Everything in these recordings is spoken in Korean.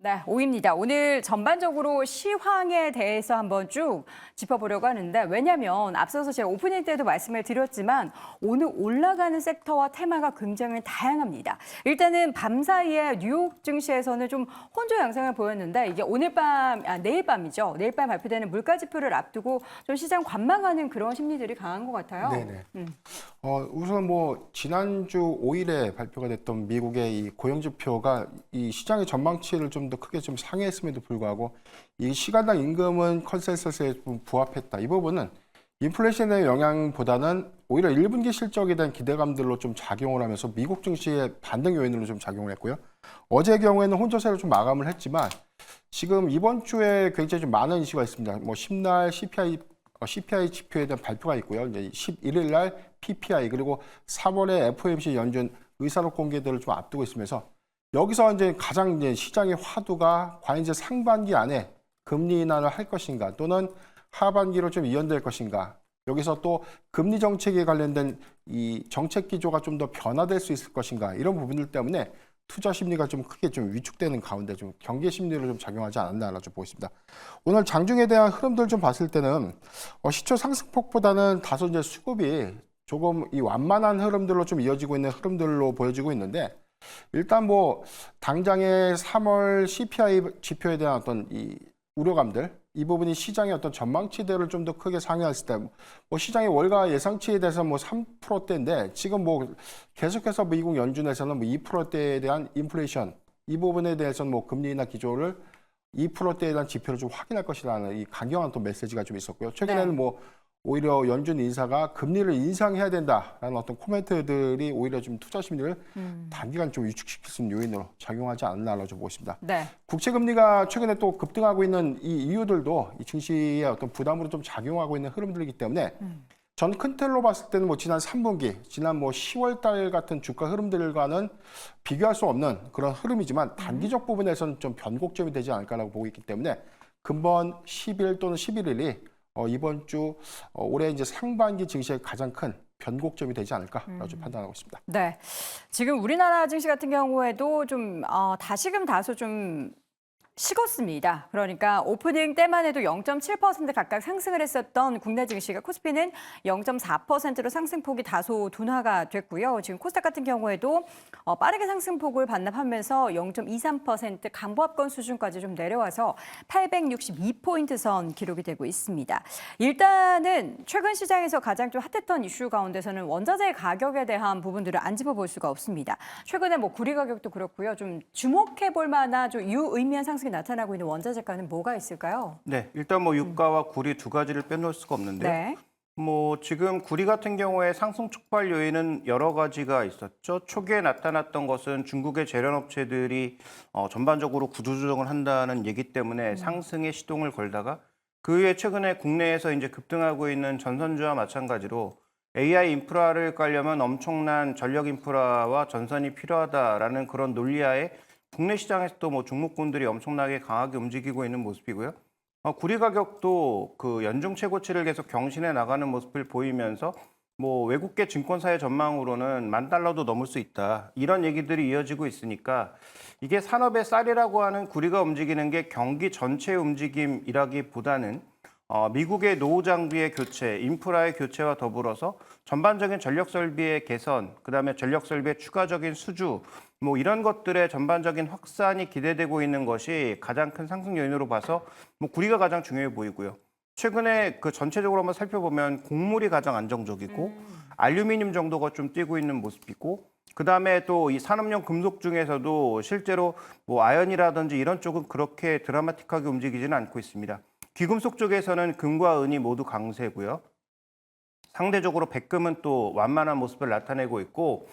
네, 오입니다. 오늘 전반적으로 시황에 대해서 한번 쭉 짚어보려고 하는데 왜냐하면 앞서서 제가 오프닝 때도 말씀을 드렸지만 오늘 올라가는 섹터와 테마가 굉장히 다양합니다. 일단은 밤 사이에 뉴욕 증시에서는 좀 혼조 양상을 보였는데 이게 내일 밤이죠. 내일 밤 발표되는 물가 지표를 앞두고 좀 시장 관망하는 그런 심리들이 강한 것 같아요. 네네. 우선 뭐 지난주 5일에 발표가 됐던 미국의 이 고용 지표가 이 시장의 전망치를 좀 더 크게 좀 상회했음에도 불구하고 이 시간당 임금은 컨센서스에 좀 부합했다. 이 부분은 인플레이션의 영향보다는 오히려 1분기 실적에 대한 기대감들로 좀 작용을 하면서 미국 증시의 반등 요인으로 좀 작용을 했고요. 어제의 경우에는 혼조세로 좀 마감을 했지만 지금 이번 주에 굉장히 좀 많은 이슈가 있습니다. 뭐 10날 CPI 지표에 대한 발표가 있고요. 이제 11일 날 PPI 그리고 3월에 FOMC 연준 의사록 공개들을 좀 앞두고 있으면서 여기서 이제 가장 이제 시장의 화두가 과연 이제 상반기 안에 금리 인하를 할 것인가 또는 하반기로 좀 이연될 것인가. 여기서 또 금리 정책에 관련된 이 정책 기조가 좀 더 변화될 수 있을 것인가. 이런 부분들 때문에 투자 심리가 좀 크게 좀 위축되는 가운데 좀 경계 심리로 좀 작용하지 않았나라고 좀 보고 있습니다. 오늘 장중에 대한 흐름들 좀 봤을 때는 시초 상승폭보다는 다소 이제 수급이 조금 이 완만한 흐름들로 좀 이어지고 있는 흐름들로 보여지고 있는데 일단 뭐 당장의 3월 CPI 지표에 대한 어떤 이 우려감들 이 부분이 시장의 어떤 전망치들을 좀 더 크게 상회했을 때 뭐 시장의 월가 예상치에 대해서 뭐 3%대인데 지금 뭐 계속해서 미국 연준에서는 뭐 2%대에 대한 인플레이션 이 부분에 대해서는 뭐 금리 인하 기조를 2%대에 대한 지표를 좀 확인할 것이라는 이 강경한 또 메시지가 좀 있었고요. 최근에는 네. 뭐 오히려 연준 인사가 금리를 인상해야 된다라는 어떤 코멘트들이 오히려 좀 투자 심리를 단기간 좀 위축시킬 수 있는 요인으로 작용하지 않나라고 좀 보고 있습니다. 네. 국채 금리가 최근에 또 급등하고 있는 이 이유들도 이 증시의 어떤 부담으로 좀 작용하고 있는 흐름들이기 때문에 전 큰 틀로 봤을 때는 뭐 지난 3분기, 지난 뭐 10월 달 같은 주가 흐름들과는 비교할 수 없는 그런 흐름이지만 단기적 부분에서는 좀 변곡점이 되지 않을까라고 보고 있기 때문에 근본 10일 또는 11일이 이번 주 올해 이제 상반기 증시의 가장 큰 변곡점이 되지 않을까라고 좀 판단하고 있습니다. 네. 지금 우리나라 증시 같은 경우에도 좀 다시금 다소 좀 식었습니다. 그러니까 오프닝 때만 해도 0.7% 각각 상승을 했었던 국내 증시가 코스피는 0.4%로 상승폭이 다소 둔화가 됐고요. 지금 코스닥 같은 경우에도 빠르게 상승폭을 반납하면서 0.23% 강보합권 수준까지 좀 내려와서 862포인트 선 기록이 되고 있습니다. 일단은 최근 시장에서 가장 좀 핫했던 이슈 가운데서는 원자재 가격에 대한 부분들을 안 짚어볼 수가 없습니다. 최근에 뭐 구리 가격도 그렇고요. 좀 주목해 볼 만한 좀 유의미한 상승이 나타나고 있는 원자재가는 뭐가 있을까요? 네, 일단 뭐 유가와 구리 두 가지를 빼놓을 수가 없는데요. 네. 뭐 지금 구리 같은 경우에 상승 촉발 요인은 여러 가지가 있었죠. 초기에 나타났던 것은 중국의 제련업체들이 전반적으로 구조조정을 한다는 얘기 때문에 상승에 시동을 걸다가 그 후에 최근에 국내에서 이제 급등하고 있는 전선주와 마찬가지로 AI 인프라를 깔려면 엄청난 전력 인프라와 전선이 필요하다라는 그런 논리하에 국내 시장에서도 뭐 종목군들이 엄청나게 강하게 움직이고 있는 모습이고요. 구리 가격도 그 연중 최고치를 계속 경신해 나가는 모습을 보이면서 뭐 외국계 증권사의 전망으로는 $10,000도 넘을 수 있다. 이런 얘기들이 이어지고 있으니까 이게 산업의 쌀이라고 하는 구리가 움직이는 게 경기 전체의 움직임이라기보다는 미국의 노후 장비의 교체, 인프라의 교체와 더불어서 전반적인 전력 설비의 개선, 그다음에 전력 설비의 추가적인 수주, 뭐 이런 것들의 전반적인 확산이 기대되고 있는 것이 가장 큰 상승 요인으로 봐서 뭐 구리가 가장 중요해 보이고요. 최근에 그 전체적으로 한번 살펴보면 곡물이 가장 안정적이고 알루미늄 정도가 좀 뛰고 있는 모습이고 그다음에 또 이 산업용 금속 중에서도 실제로 뭐 아연이라든지 이런 쪽은 그렇게 드라마틱하게 움직이지는 않고 있습니다. 귀금속 쪽에서는 금과 은이 모두 강세고요. 상대적으로 백금은 또 완만한 모습을 나타내고 있고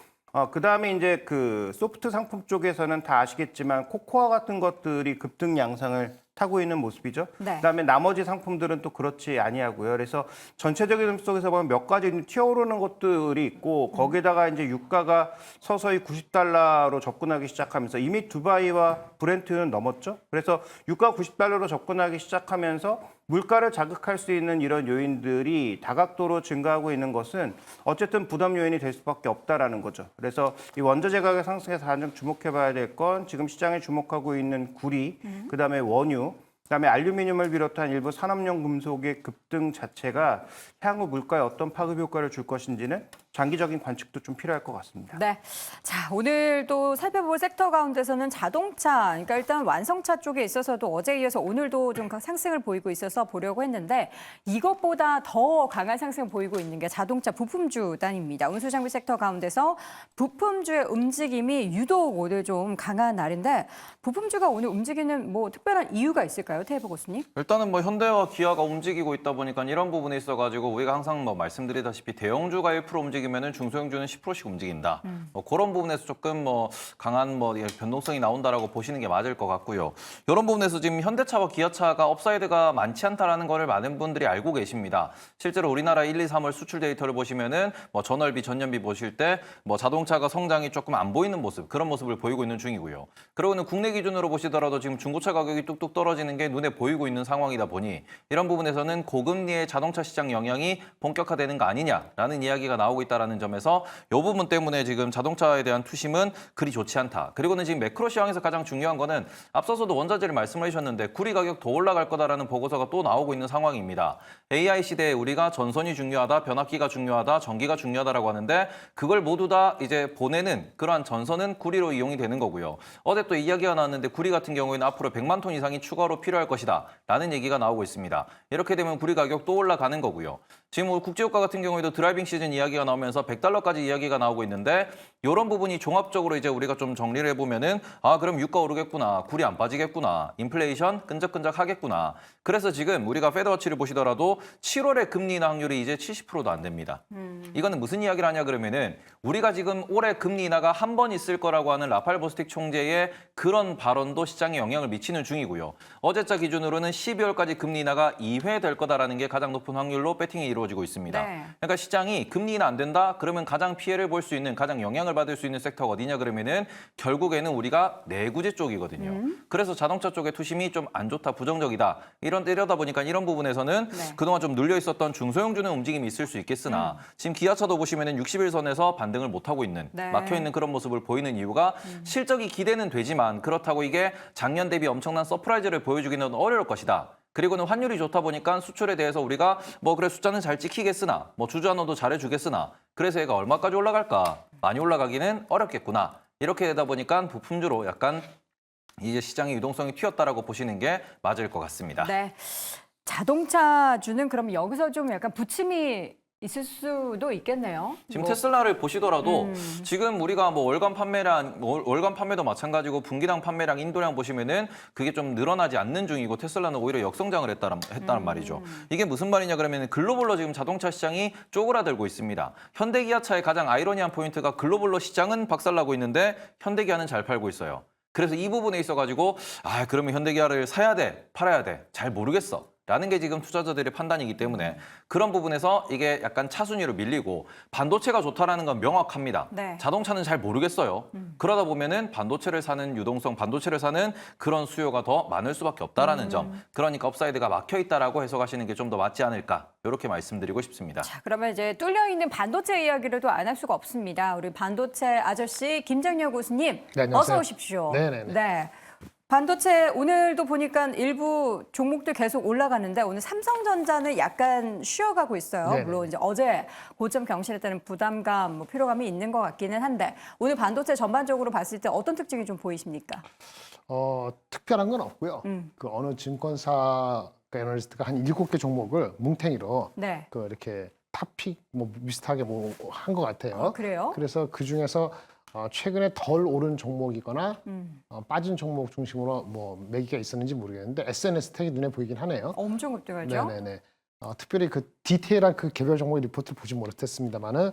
그다음에 이제 그 소프트 상품 쪽에서는 다 아시겠지만 코코아 같은 것들이 급등 양상을 타고 있는 모습이죠. 네. 그다음에 나머지 상품들은 또 그렇지 아니하고요. 그래서 전체적인 흐름 속에서 보면 몇 가지 튀어오르는 것들이 있고 거기다가 이제 유가가 서서히 $90로 접근하기 시작하면서 이미 두바이와 브렌트는 넘었죠. 그래서 유가 $90로 접근하기 시작하면서 물가를 자극할 수 있는 이런 요인들이 다각도로 증가하고 있는 것은 어쨌든 부담 요인이 될 수밖에 없다라는 거죠. 그래서 이 원자재 가격 상승에서 가장 주목해봐야 될 건 지금 시장에 주목하고 있는 구리, 그다음에 원유, 그다음에 알루미늄을 비롯한 일부 산업용 금속의 급등 자체가 향후 물가에 어떤 파급 효과를 줄 것인지는 장기적인 관측도 좀 필요할 것 같습니다. 네. 자, 오늘도 살펴볼 섹터 가운데서는 자동차, 그러니까 일단 완성차 쪽에 있어서도 어제에 이어서 오늘도 좀 상승을 보이고 있어서 보려고 했는데 이것보다 더 강한 상승을 보이고 있는 게 자동차 부품주 단입니다. 운수장비 섹터 가운데서 부품주의 움직임이 유독 오늘 좀 강한 날인데 부품주가 오늘 움직이는 뭐 특별한 이유가 있을까요, 태해보 교수님? 일단은 뭐 현대와 기아가 움직이고 있다 보니까 이런 부분에 있어가지고 우리가 항상 뭐 말씀드리다시피 대형주가 1% 움직이면은 중소형주는 10%씩 움직인다. 뭐 그런 부분에서 조금 뭐 강한 뭐 변동성이 나온다라고 보시는 게 맞을 것 같고요. 이런 부분에서 지금 현대차와 기아차가 업사이드가 많지 않다라는 거를 많은 분들이 알고 계십니다. 실제로 우리나라 1, 2, 3월 수출 데이터를 보시면은 뭐 전월비, 전년비 보실 때 뭐 자동차가 성장이 조금 안 보이는 모습, 그런 모습을 보이고 있는 중이고요. 그리고는 국내 기준으로 보시더라도 지금 중고차 가격이 뚝뚝 떨어지는 게 눈에 보이고 있는 상황이다 보니 이런 부분에서는 고금리의 자동차 시장 영향이 본격화되는 거 아니냐라는 이야기가 나오고 있다는 점에서 이 부분 때문에 지금 자동차에 대한 투심은 그리 좋지 않다. 그리고는 지금 매크로 시황에서 가장 중요한 거는 앞서서도 원자재를 말씀을 해주셨는데 구리 가격 더 올라갈 거다라는 보고서가 또 나오고 있는 상황입니다. AI 시대에 우리가 전선이 중요하다, 변압기가 중요하다, 전기가 중요하다라고 하는데 그걸 모두 다 이제 보내는 그러한 전선은 구리로 이용이 되는 거고요. 어제 또 이야기가 나왔는데 구리 같은 경우에는 앞으로 100만 톤 이상이 추가로 필요할 것이다 라는 얘기가 나오고 있습니다. 이렇게 되면 구리 가격 또 올라가는 거고요. 지금 국제유가 같은 경우에도 드라이빙 시즌 이야기가 나오면서 100달러까지 이야기가 나오고 있는데 이런 부분이 종합적으로 이제 우리가 좀 정리를 해보면은 아 그럼 유가 오르겠구나, 구리 안 빠지겠구나, 인플레이션 끈적끈적 하겠구나. 그래서 지금 우리가 페드워치를 보시더라도 7월에 금리 인하 확률이 이제 70%도 안 됩니다. 이거는 무슨 이야기를 하냐 그러면은 우리가 지금 올해 금리 인하가 한 번 있을 거라고 하는 라팔 보스틱 총재의 그런 발언도 시장에 영향을 미치는 중이고요. 어제자 기준으로는 12월까지 금리 인하가 2회 될 거다라는 게 가장 높은 확률로 배팅이 이루어지고 있습니다. 네. 그러니까 시장이 금리 인하 안 된다? 그러면 가장 피해를 볼 수 있는, 가장 영향을 받을 수 있는 섹터가 어디냐 그러면은 결국에는 우리가 내구재 쪽이거든요. 그래서 자동차 쪽의 투심이 좀 안 좋다, 부정적이다. 이러다 보니까 이런 부분에서는 네. 그동안 좀 눌려 있었던 중소형주는 움직임이 있을 수 있겠으나 지금 기아차도 보시면은 60일선에서 반등을 못 하고 있는, 네. 막혀 있는 그런 모습을 보이는 이유가 실적이 기대는 되지만 그렇다고 이게 작년 대비 엄청난 서프라이즈를 보여주기는 어려울 것이다. 그리고는 환율이 좋다 보니까 수출에 대해서 우리가 뭐 그래 숫자는 잘 찍히겠으나 뭐 주주환원도 잘해주겠으나 그래서 얘가 얼마까지 올라갈까? 많이 올라가기는 어렵겠구나. 이렇게 되다 보니까 부품주로 약간 이제 시장의 유동성이 튀었다라고 보시는 게 맞을 것 같습니다. 네. 자동차주는 그럼 여기서 좀 약간 부침이 있을 수도 있겠네요. 지금 뭐. 테슬라를 보시더라도 지금 우리가 뭐 월간 판매도 마찬가지고 분기당 판매량, 인도량 보시면은 그게 좀 늘어나지 않는 중이고 테슬라는 오히려 역성장을 했다는 말이죠. 이게 무슨 말이냐 그러면 글로벌로 지금 자동차 시장이 쪼그라들고 있습니다. 현대기아차의 가장 아이러니한 포인트가 글로벌로 시장은 박살나고 있는데 현대기아는 잘 팔고 있어요. 그래서 이 부분에 있어가지고 아 그러면 현대기아를 사야 돼, 팔아야 돼, 잘 모르겠어. 라는 게 지금 투자자들의 판단이기 때문에 그런 부분에서 이게 약간 차순위로 밀리고 반도체가 좋다라는 건 명확합니다. 네. 자동차는 잘 모르겠어요. 그러다 보면은 반도체를 사는 유동성, 반도체를 사는 그런 수요가 더 많을 수밖에 없다라는 점. 그러니까 업사이드가 막혀 있다라고 해석하시는 게 좀 더 맞지 않을까 이렇게 말씀드리고 싶습니다. 자, 그러면 이제 뚫려 있는 반도체 이야기를 또 안 할 수가 없습니다. 우리 반도체 아저씨 김정렬 교수님, 네, 안녕하세요. 어서 오십시오. 네네네. 네. 반도체 오늘도 보니까 일부 종목들 계속 올라가는데 오늘 삼성전자는 약간 쉬어가고 있어요. 네네. 물론 이제 어제 고점 경신했다는 부담감, 뭐 피로감이 있는 것 같기는 한데 오늘 반도체 전반적으로 봤을 때 어떤 특징이 좀 보이십니까? 특별한 건 없고요. 그 어느 증권사 애널리스트가 한 7개 종목을 뭉탱이로 네. 그 이렇게 탑픽 뭐 비슷하게 뭐 한 것 같아요. 그래요? 그래서 그 중에서 최근에 덜 오른 종목이거나 빠진 종목 중심으로 뭐 매기가 있었는지 모르겠는데 SNS 텍이 눈에 보이긴 하네요. 엄청 급등하죠? 네네네. 특별히 그 디테일한 그 개별 종목 리포트를 보지 못했습니다만은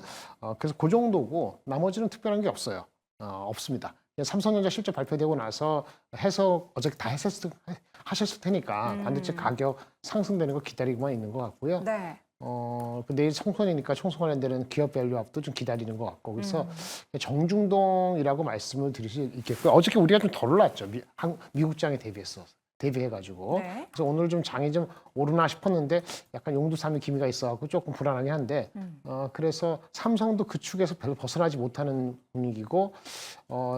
그래서 그 정도고 나머지는 특별한 게 없어요. 없습니다. 삼성전자 실적 발표되고 나서 해석 어저께 다 하셨을 테니까 반도체 가격 상승되는 거 기다리고만 있는 것 같고요. 네. 내일 총선이니까 총선 관련되는 기업 밸류업도 좀 기다리는 것 같고 그래서 정중동이라고 말씀을 드릴 수 있겠고요. 어저께 우리가 좀 덜 올랐죠. 미국장에 대비해서 대비해가지고 네. 그래서 오늘 좀 장이 좀 오르나 싶었는데 약간 용두삼이 기미가 있어갖고 조금 불안하긴 한데 그래서 삼성도 그 축에서 별로 벗어나지 못하는 분위기고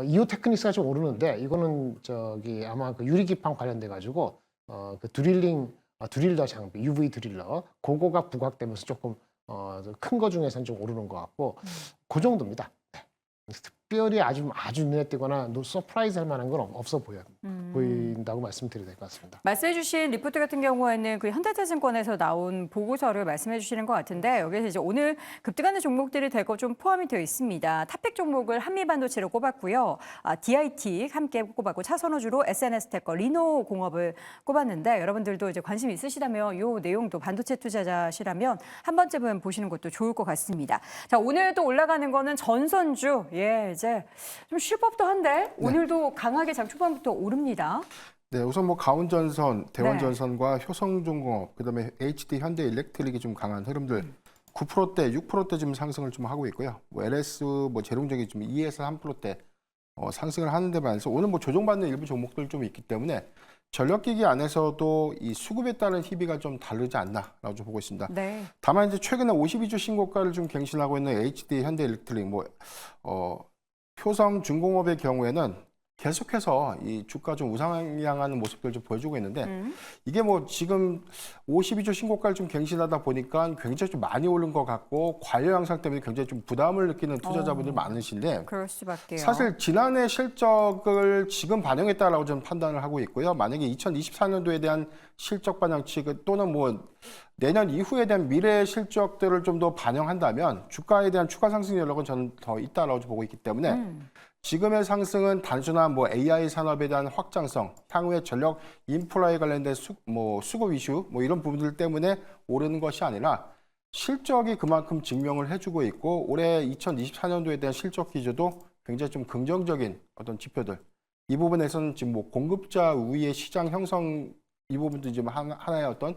이오 테크닉스가 좀 오르는데 이거는 저기 아마 그 유리기판 관련돼 가지고 그 드릴러 장비 UV 드릴러 그거가 부각되면서 조금 큰 거 중에서는 좀 오르는 것 같고 그 정도입니다. 네. 특별히 아주 눈에 띄거나 서프라이즈 할 만한 건 없어 보인다고 말씀드려야 될 것 같습니다. 말씀해주신 리포트 같은 경우에는 그 현대차증권에서 나온 보고서를 말씀해주시는 것 같은데 여기서 이제 오늘 급등하는 종목들이 대거 좀 포함이 되어 있습니다. 탑픽 종목을 한미반도체로 꼽았고요. DIT 함께 꼽았고 차선호주로 SNS테크, 리노공업을 꼽았는데 여러분들도 이제 관심 있으시다면 이 내용도 반도체 투자자시라면 한 번쯤은 보시는 것도 좋을 것 같습니다. 자, 오늘 또 올라가는 거는 전선주. 예, 이제 좀 쉴 법도 한데 오늘도 강하게 장 초반부터 오릅니다. 네, 우선 뭐 가온전선, 대원전선과 효성중공업, 그다음에 HD 현대일렉트릭이 좀 강한 흐름들 9%대, 6%대 지금 상승을 좀 하고 있고요. 뭐 LS 뭐 재룡적이 좀 2에서 3%대 상승을 하는데 반해서 오늘 뭐 조정받는 일부 종목들 좀 있기 때문에 전력기기 안에서도 이 수급에 따른 희비가 좀 다르지 않나라고 좀 보고 있습니다. 네. 다만 이제 최근에 52주 신고가를 좀 갱신하고 있는 HD 현대일렉트릭, 효성중공업의 경우에는 계속해서 이 주가 좀 우상향하는 모습들 좀 보여주고 있는데 이게 뭐 지금 52주 신고가를 좀 갱신하다 보니까 굉장히 좀 많이 오른 것 같고 관련 양상 때문에 굉장히 좀 부담을 느끼는 투자자분들 많으신데 그럴 수밖에요. 사실 지난해 실적을 지금 반영했다라고 좀 판단을 하고 있고요. 만약에 2024년도에 대한 실적 반영치 또는 뭐 내년 이후에 대한 미래 실적들을 좀 더 반영한다면 주가에 대한 추가 상승 여력은 저는 더 있다라고 보고 있기 때문에 지금의 상승은 단순한 뭐 AI 산업에 대한 확장성, 향후의 전력 인프라에 관련된 수급 이슈 이런 부분들 때문에 오르는 것이 아니라 실적이 그만큼 증명을 해주고 있고 올해 2024년도에 대한 실적 기조도 굉장히 좀 긍정적인 어떤 지표들 이 부분에서는 지금 뭐 공급자 우위의 시장 형성 이 부분도 지금 하나의 어떤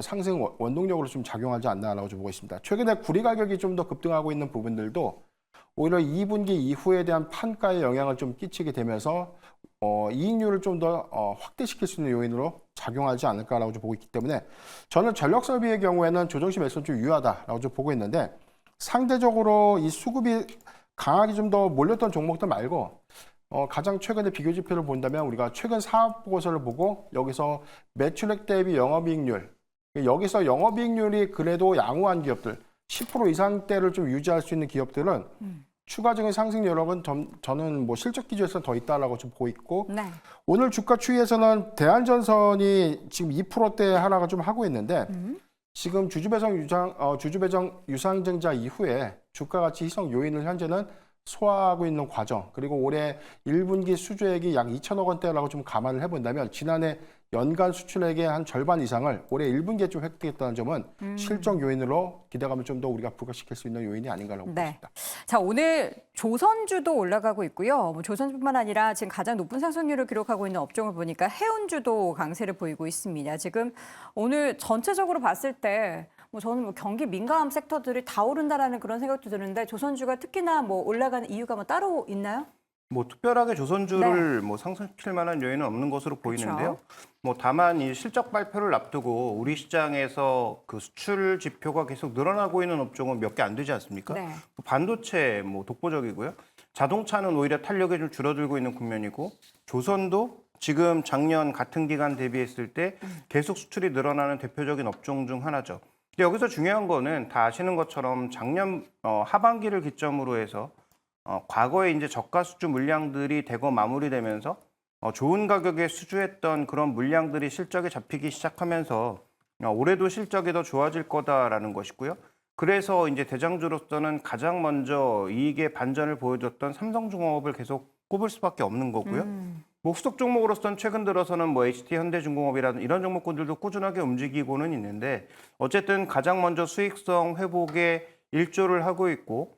상승 원동력으로 좀 작용하지 않나라고 좀 보고 있습니다. 최근에 구리 가격이 좀 더 급등하고 있는 부분들도 오히려 2분기 이후에 대한 판가에 영향을 좀 끼치게 되면서 이익률을 좀 더 확대시킬 수 있는 요인으로 작용하지 않을까라고 좀 보고 있기 때문에 저는 전력 설비의 경우에는 조정시 매수는 좀 유효하다라고 좀 보고 있는데 상대적으로 이 수급이 강하게 좀 더 몰렸던 종목들 말고 가장 최근의 비교 지표를 본다면 우리가 최근 사업 보고서를 보고 여기서 매출액 대비 영업이익률 여기서 영업이익률이 그래도 양호한 기업들 10% 이상대를 좀 유지할 수 있는 기업들은 추가적인 상승 여력은 저는 뭐 실적 기조에서 더 있다라고 좀 보고 있고 네. 오늘 주가 추이에서는 대한전선이 지금 2%대 하락을 좀 하고 있는데 지금 주주배정 유상증자 이후에 주가 가치 희석 요인을 현재는 소화하고 있는 과정 그리고 올해 1분기 수주액이 약 2천억 원대라고 좀 감안을 해본다면 지난해 연간 수출액의 한 절반 이상을 올해 1분기에 좀 획득했다는 점은 실적 요인으로 기대감을 좀 더 우리가 부각시킬 수 있는 요인이 아닌가라고 보십니다. 자, 오늘 조선주도 올라가고 있고요. 뭐 조선주뿐만 아니라 지금 가장 높은 상승률을 기록하고 있는 업종을 보니까 해운주도 강세를 보이고 있습니다. 지금 오늘 전체적으로 봤을 때 저는 뭐 경기 민감 섹터들이 다 오른다라는 그런 생각도 드는데 조선주가 특히나 뭐 올라가는 이유가 뭐 따로 있나요? 뭐 특별하게 조선주를 뭐 상승시킬 만한 요인은 없는 것으로 보이는데요. 뭐 다만 이 실적 발표를 앞두고 우리 시장에서 그 수출 지표가 계속 늘어나고 있는 업종은 몇 개 안 되지 않습니까? 네. 반도체 뭐 독보적이고요. 자동차는 오히려 탄력이 좀 줄어들고 있는 국면이고 조선도 지금 작년 같은 기간 대비했을 때 계속 수출이 늘어나는 대표적인 업종 중 하나죠. 근데 여기서 중요한 거는 다 아시는 것처럼 작년 하반기를 기점으로 해서 과거에 이제 저가 수주 물량들이 대거 마무리되면서 좋은 가격에 수주했던 그런 물량들이 실적에 잡히기 시작하면서 올해도 실적이 더 좋아질 거다라는 것이고요. 그래서 이제 대장주로서는 가장 먼저 이익의 반전을 보여줬던 삼성중공업을 계속 꼽을 수밖에 없는 거고요. 뭐 후속 종목으로서는 최근 들어서는 뭐 HT 현대중공업이라든 이런 종목군들도 꾸준하게 움직이고는 있는데 어쨌든 가장 먼저 수익성 회복에 일조를 하고 있고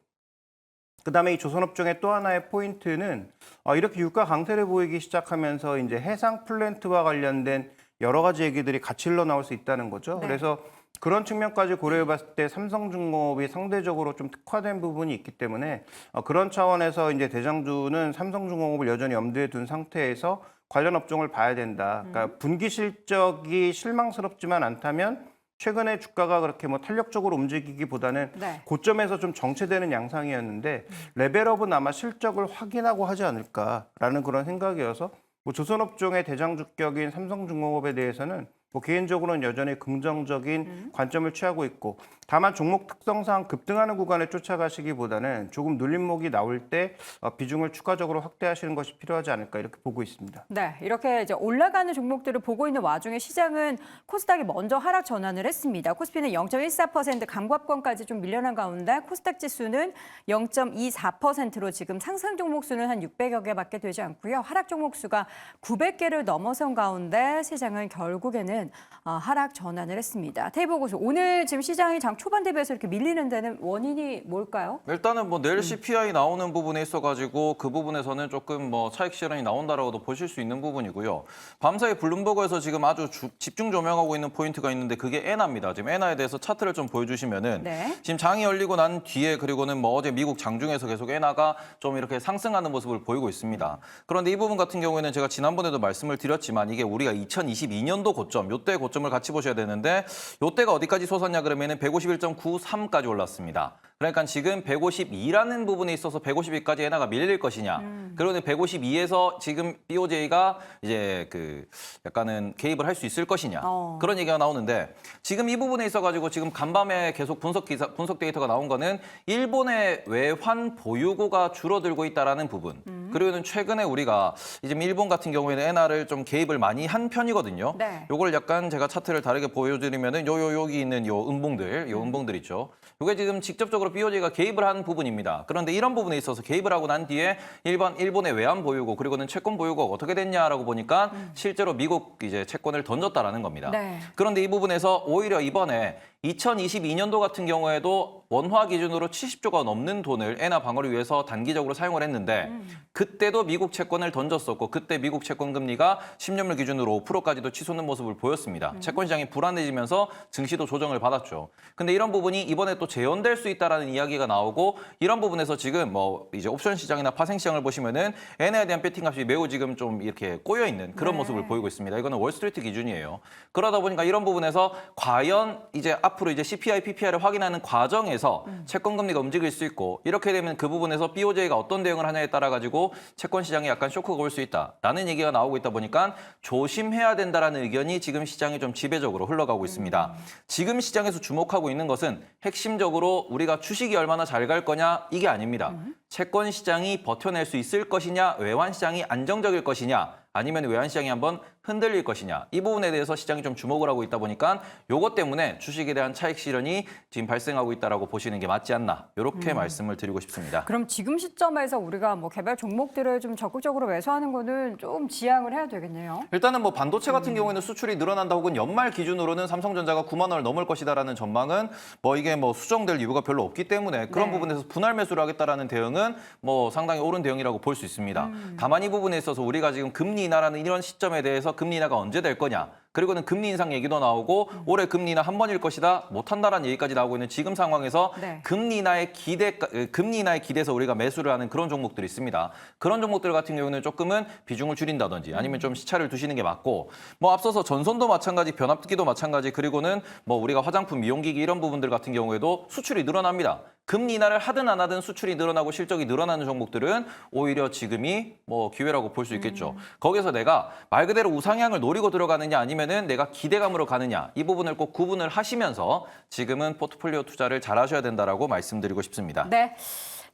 그다음에 이 조선업종의 또 하나의 포인트는 이렇게 유가 강세를 보이기 시작하면서 이제 해상 플랜트와 관련된 여러 가지 얘기들이 같이 흘러나올 수 있다는 거죠. 네. 그래서 그런 측면까지 고려해봤을 때 삼성중공업이 상대적으로 좀 특화된 부분이 있기 때문에 그런 차원에서 이제 대장주는 삼성중공업을 여전히 염두에 둔 상태에서 관련 업종을 봐야 된다. 그러니까 분기 실적이 실망스럽지만 않다면 최근에 주가가 그렇게 뭐 탄력적으로 움직이기보다는 네. 고점에서 좀 정체되는 양상이었는데 레벨업은 아마 실적을 확인하고 하지 않을까라는 그런 생각이어서 뭐 조선업종의 대장주격인 삼성중공업에 대해서는 뭐 개인적으로는 여전히 긍정적인 관점을 취하고 있고 다만 종목 특성상 급등하는 구간에 쫓아가시기보다는 조금 눌림목이 나올 때 비중을 추가적으로 확대하시는 것이 필요하지 않을까 이렇게 보고 있습니다. 네, 이렇게 이제 올라가는 종목들을 보고 있는 와중에 시장은 코스닥이 먼저 하락 전환을 했습니다. 코스피는 0.14% 감과권까지 좀 밀려난 가운데 코스닥 지수는 0.24%로 지금 상승 종목 수는 한 600여 개밖에 되지 않고요. 하락 종목 수가 900개를 넘어선 가운데 시장은 결국에는 하락 전환을 했습니다. 테이블 고수, 오늘 지금 시장이 장 초반 대비해서 이렇게 밀리는 데는 원인이 뭘까요? 일단은 뭐 내일 CPI 나오는 부분에 있어가지고 그 부분에서는 조금 뭐 차익 실현이 나온다라고도 보실 수 있는 부분이고요. 밤사이 블룸버그에서 지금 아주 집중 조명하고 있는 포인트가 있는데 그게 엔화입니다. 지금 엔화에 대해서 차트를 좀 보여주시면은 네. 지금 장이 열리고 난 뒤에 그리고는 뭐 어제 미국 장중에서 계속 엔화가 좀 이렇게 상승하는 모습을 보이고 있습니다. 그런데 이 부분 같은 경우에는 제가 지난번에도 말씀을 드렸지만 이게 우리가 2022년도 고점, 요때 고점을 같이 보셔야 되는데 요때가 어디까지 솟았냐 그러면은 151.93까지 올랐습니다. 그러니까 지금 152라는 부분에 있어서 152까지 엔화가 밀릴 것이냐. 그런데 152에서 지금 BOJ가 이제 그 약간은 개입을 할 수 있을 것이냐. 그런 얘기가 나오는데 지금 이 부분에 있어가지고 지금 간밤에 계속 분석 데이터가 나온 거는 일본의 외환 보유고가 줄어들고 있다라는 부분. 그리고는 최근에 우리가 이제 일본 같은 경우에는 엔화를 좀 개입을 많이 한 편이거든요. 네. 요걸 약간 제가 차트를 다르게 보여드리면은 여기 있는 요 음봉들 있죠. 요게 지금 직접적으로 BOJ가 개입을 한 부분입니다. 그런데 이런 부분에 있어서 개입을 하고 난 뒤에 일본의 외환 보유고 그리고는 채권 보유고가 어떻게 됐냐라고 보니까 실제로 미국 이제 채권을 던졌다라는 겁니다. 네. 그런데 이 부분에서 오히려 이번에 2022년도 같은 경우에도 원화 기준으로 70조가 넘는 돈을 엔화 방어를 위해서 단기적으로 사용을 했는데 그때도 미국 채권을 던졌었고 그때 미국 채권 금리가 10년물 기준으로 5%까지도 치솟는 모습을 보였습니다. 채권 시장이 불안해지면서 증시도 조정을 받았죠. 근데 이런 부분이 이번에 또 재현될 수 있다라는 이야기가 나오고 이런 부분에서 지금 뭐 이제 옵션 시장이나 파생 시장을 보시면은 엔화에 대한 배팅값이 매우 지금 좀 이렇게 꼬여 있는 그런 네. 모습을 보이고 있습니다. 이거는 월스트리트 기준이에요. 그러다 보니까 이런 부분에서 과연 이제 앞으로 이제 CPI, PPI를 확인하는 과정에서 채권 금리가 움직일 수 있고 이렇게 되면 그 부분에서 BOJ가 어떤 대응을 하냐에 따라 가지고 채권 시장에 약간 쇼크가 올 수 있다라는 얘기가 나오고 있다 보니까 조심해야 된다라는 의견이 지금 시장에 좀 지배적으로 흘러가고 있습니다. 지금 시장에서 주목하고 있는 것은 핵심적으로 우리가 주식이 얼마나 잘 갈 거냐 이게 아닙니다. 채권 시장이 버텨낼 수 있을 것이냐, 외환 시장이 안정적일 것이냐, 아니면 외환 시장이 한번 흔들릴 것이냐 이 부분에 대해서 시장이 좀 주목을 하고 있다 보니까 요것 때문에 주식에 대한 차익 실현이 지금 발생하고 있다라고 보시는 게 맞지 않나 이렇게 말씀을 드리고 싶습니다. 그럼 지금 시점에서 우리가 뭐 개별 종목들을 좀 적극적으로 매수하는 거는 좀 지양을 해야 되겠네요. 일단은 뭐 반도체 같은 경우에는 수출이 늘어난다 혹은 연말 기준으로는 삼성전자가 9만 원을 넘을 것이다라는 전망은 뭐 이게 뭐 수정될 이유가 별로 없기 때문에 그런 네. 부분에서 분할 매수를 하겠다라는 대응은 뭐 상당히 옳은 대응이라고 볼 수 있습니다. 다만 이 부분에 있어서 우리가 지금 금리 인하라는 이런 시점에 대해서 금리 인하가 언제 될 거냐 그리고는 금리 인상 얘기도 나오고 올해 금리 인하 한 번일 것이다 못한다라는 얘기까지 나오고 있는 지금 상황에서 네. 금리 인하에 기대서 우리가 매수를 하는 그런 종목들이 있습니다. 그런 종목들 같은 경우는 조금은 비중을 줄인다든지 아니면 좀 시차를 두시는 게 맞고 뭐 앞서서 전선도 마찬가지 변압기도 마찬가지 그리고는 뭐 우리가 화장품 미용기기 이런 부분들 같은 경우에도 수출이 늘어납니다. 금리 인하를 하든 안 하든 수출이 늘어나고 실적이 늘어나는 종목들은 오히려 지금이 뭐 기회라고 볼 수 있겠죠. 거기서 내가 말 그대로 우상향을 노리고 들어가느냐 아니면은 내가 기대감으로 가느냐 이 부분을 꼭 구분을 하시면서 지금은 포트폴리오 투자를 잘 하셔야 된다라고 말씀드리고 싶습니다. 네.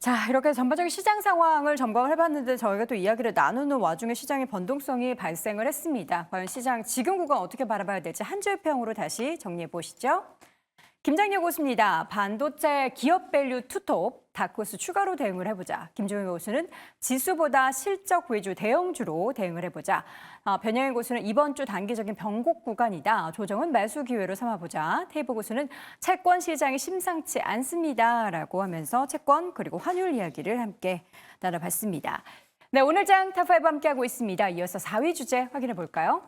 자, 이렇게 전반적인 시장 상황을 점검을 해봤는데 저희가 또 이야기를 나누는 와중에 시장의 변동성이 발생을 했습니다. 과연 시장 지금 구간 어떻게 바라봐야 될지 한 줄 평으로 다시 정리해 보시죠. 김장렬 고수입니다. 반도체 기업 밸류 투톱, 다크호스 추가로 대응을 해보자. 김종현 고수는 지수보다 실적 위주 대형주로 대응을 해보자. 변형일 고수는 이번 주 단기적인 변곡 구간이다. 조정은 매수 기회로 삼아보자. 테이블 고수는 채권 시장이 심상치 않습니다. 라고 하면서 채권 그리고 환율 이야기를 함께 나눠봤습니다. 네, 오늘 장 탑5 함께하고 있습니다. 이어서 4위 주제 확인해 볼까요?